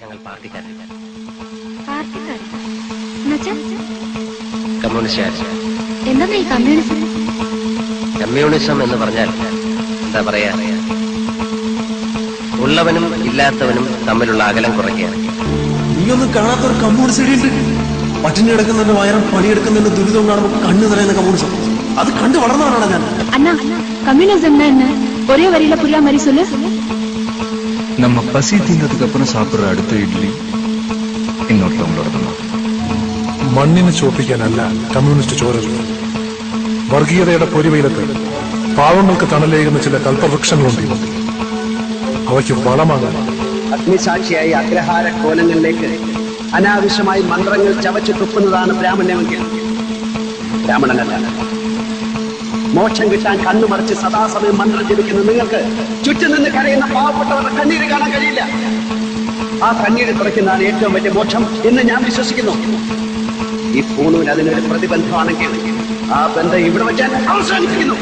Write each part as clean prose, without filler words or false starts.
ഞങ്ങൾ പാർട്ടിക്കാരൻ. കമ്മ്യൂണിസം എന്ന് പറഞ്ഞാൽ എന്താ പറയാ, ഉള്ളവനും ഇല്ലാത്തവനും തമ്മിലുള്ള അകലം കുറയ്ക്കുകയാണ്. നീയൊന്നും കാണാത്തൊരു കമ്മ്യൂണിസ്റ്റ് പട്ടിണി കിടക്കുന്നതിന്റെ വയറും പണിയെടുക്കുന്നതിന്റെ ദുരിതവും കാണുമ്പോൾ കണ്ണു നിറയുന്ന കമ്മ്യൂണിസം. അത് കണ്ടു വളർന്നവനാണ് ഞാൻ. அண்ணா கம்யூனிசம்னா என்ன? ஒரே வரியில புரியா மாதிரி சொல்லு. நம்ம பசி தீர்ந்ததுக்கு அப்புறம் சாப்பிடுற அடுத்த இட்லி இன்னொருத்தவங்களோட தான். മണ്ണിനെ ചോപ്പിക്കാനല്ല കമ്മ്യൂണിസ്റ്റ് ചോരുന്നത്. വർഗീയതയുടെ പൊരിവെയിലത്ത് പാവങ്ങൾക്ക് തണലേകുന്ന ചില കൽപ്പവൃക്ഷങ്ങളുണ്ട്. അവയ്ക്ക് വളമാകാൻ അഗ്നിസാക്ഷിയായി അഗ്രഹാര കോലങ്ങളിലേക്ക് അനാവശ്യമായി മന്ത്രങ്ങൾ ചവച്ചു തുപ്പുന്നതാണ് ബ്രാഹ്മണ്യമെങ്കിൽ ബ്രാഹ്മണനല്ല. മോക്ഷം കിട്ടാൻ കണ്ണുമറിച്ച് സദാസമയം മന്ത്രം ജപിക്കുന്ന നിങ്ങൾക്ക് ചുറ്റും നിന്ന് കരയുന്ന പാവപ്പെട്ടവരുടെ കണ്ണീര് കാണാൻ കഴിയില്ല. ആ കണ്ണീര് കുറയ്ക്കുന്നതാണ് ഏറ്റവും വലിയ മോക്ഷം എന്ന് ഞാൻ വിശ്വസിക്കുന്നു. ഈ പൂണൂൽ അതിനൊരു പ്രതിബന്ധമാണെങ്കിൽ ആ ബന്ധം ഇവിടെ വെച്ചാൽ അവസാനിപ്പിക്കുന്നു.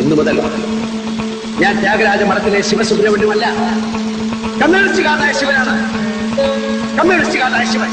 ഇന്നു മുതൽ ഞാൻ ത്യാഗരാജ മഠത്തിലെ ശിവസുബ്രഹ്മണ്യമല്ല, കമ്മ്യൂണിസ്റ്റുകാരനായ ശിവനാണ്. കമ്മ്യൂണിസ്റ്റുകാരനായ ശിവൻ.